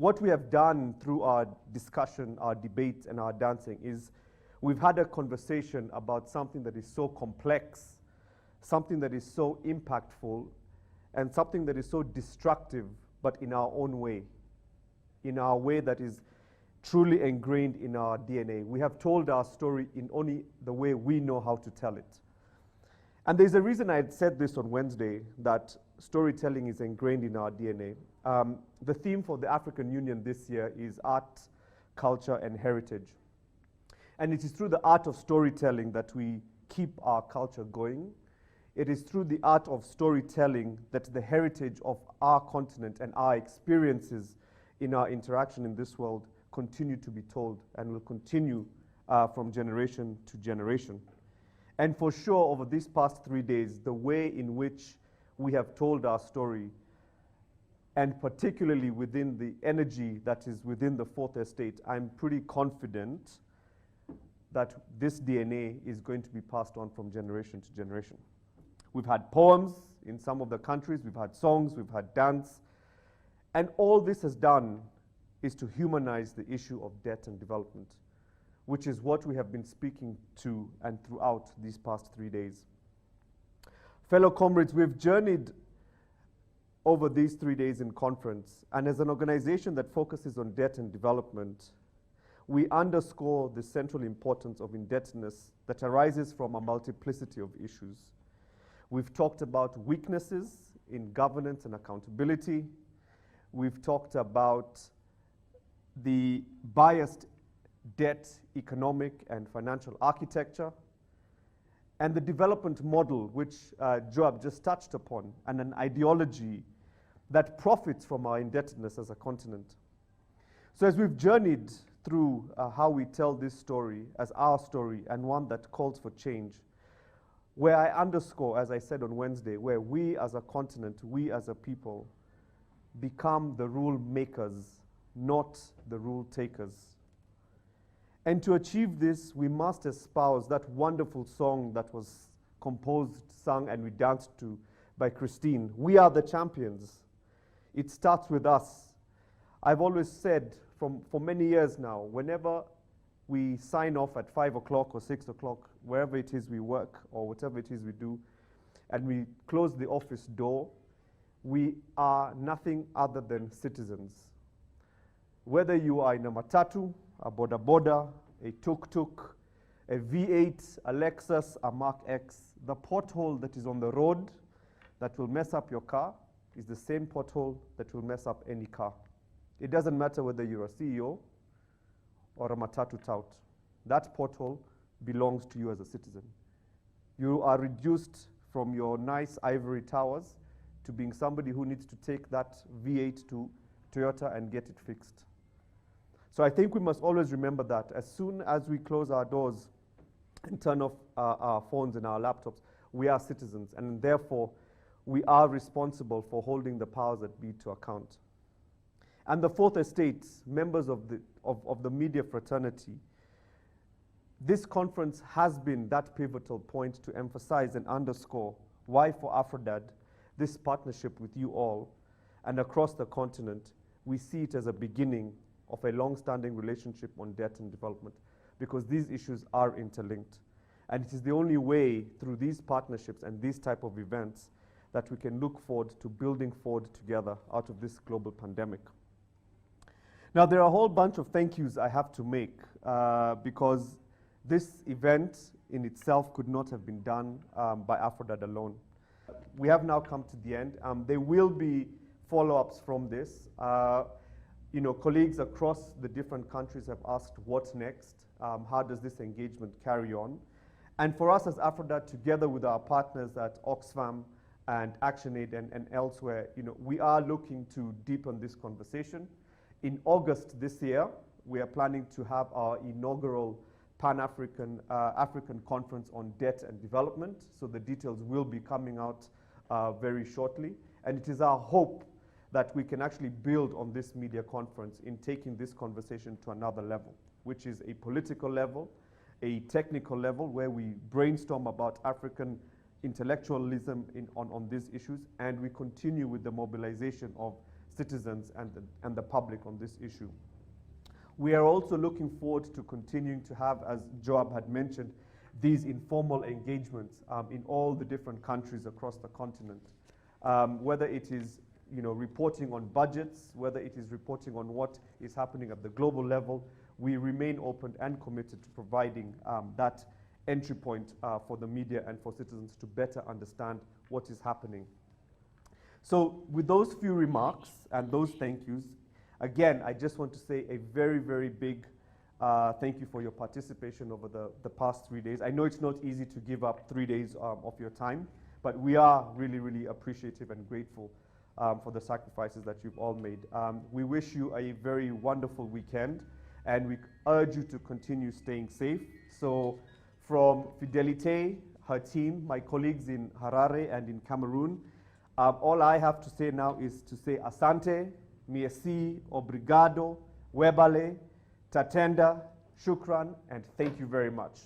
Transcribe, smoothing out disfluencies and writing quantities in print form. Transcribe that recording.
what we have done through our discussion, our debate, and our dancing is we've had a conversation about something that is so complex, something that is so impactful, and something that is so destructive, but in our own way, in our way that is truly ingrained in our DNA. We have told our story in only the way we know how to tell it. And there's a reason I had said this on Wednesday, that storytelling is ingrained in our DNA. The theme for the African Union this year is art, culture, and heritage. And it is through the art of storytelling that we keep our culture going. It is through the art of storytelling that the heritage of our continent and our experiences in our interaction in this world continue to be told and will continue from generation to generation. And for sure, over these past 3 days, the way in which we have told our story, and particularly within the energy that is within the Fourth Estate, I'm pretty confident that this DNA is going to be passed on from generation to generation. We've had poems in some of the countries, we've had songs, we've had dance, and all this has done is to humanize the issue of debt and development, which is what we have been speaking to and throughout these past 3 days. Fellow comrades, we've journeyed over these 3 days in conference, and as an organization that focuses on debt and development, we underscore the central importance of indebtedness that arises from a multiplicity of issues. We've talked about weaknesses in governance and accountability. We've talked about the biased debt, economic, and financial architecture, and the development model, which Joab just touched upon, and an ideology that profits from our indebtedness as a continent. So as we've journeyed through how we tell this story as our story and one that calls for change, where I underscore, as I said on Wednesday, where we as a continent, we as a people, become the rule makers, not the rule takers. And to achieve this, we must espouse that wonderful song that was composed, sung, and we danced to by Christine. We are the champions. It starts with us. I've always said for many years now, whenever we sign off at 5 o'clock or 6 o'clock, wherever it is we work or whatever it is we do, and we close the office door, we are nothing other than citizens. Whether you are in a matatu, a boda boda, a tuk-tuk, a V8, a Lexus, a Mark X, the pothole that is on the road that will mess up your car is the same pothole that will mess up any car. It doesn't matter whether you're a CEO or a matatu tout. That pothole belongs to you as a citizen. You are reduced from your nice ivory towers to being somebody who needs to take that V8 to Toyota and get it fixed. So I think we must always remember that as soon as we close our doors and turn off our phones and our laptops, we are citizens, and therefore we are responsible for holding the powers that be to account. And the Fourth Estate, members of the media fraternity, this conference has been that pivotal point to emphasize and underscore why for Afrodad, this partnership with you all and across the continent, we see it as a beginning of a long-standing relationship on debt and development, because these issues are interlinked. And it is the only way through these partnerships and these type of events that we can look forward to building forward together out of this global pandemic. Now, there are a whole bunch of thank yous I have to make because this event in itself could not have been done by Afrodad alone. We have now come to the end. There will be follow-ups from this. Colleagues across the different countries have asked what's next, how does this engagement carry on? And for us as Afrodad, together with our partners at Oxfam and ActionAid and elsewhere, we are looking to deepen this conversation. In August this year, we are planning to have our inaugural Pan-African African Conference on Debt and Development. So the details will be coming out very shortly. And it is our hope that we can actually build on this media conference in taking this conversation to another level, which is a political level, a technical level where we brainstorm about African intellectualism on these issues, and we continue with the mobilization of citizens and the public on this issue. We are also looking forward to continuing to have, as Joab had mentioned, these informal engagements in all the different countries across the continent. Whether it is reporting on budgets, whether it is reporting on what is happening at the global level, we remain open and committed to providing that entry point for the media and for citizens to better understand what is happening. So with those few remarks and those thank yous, again, I just want to say a very, very big thank you for your participation over the past 3 days. I know it's not easy to give up 3 days of your time, but we are really, really appreciative and grateful for the sacrifices that you've all made. We wish you a very wonderful weekend, and we urge you to continue staying safe. So from Fidelite, her team, my colleagues in Harare and in Cameroon, all I have to say now is to say asante, merci, obrigado, webale, tatenda, shukran, and thank you very much.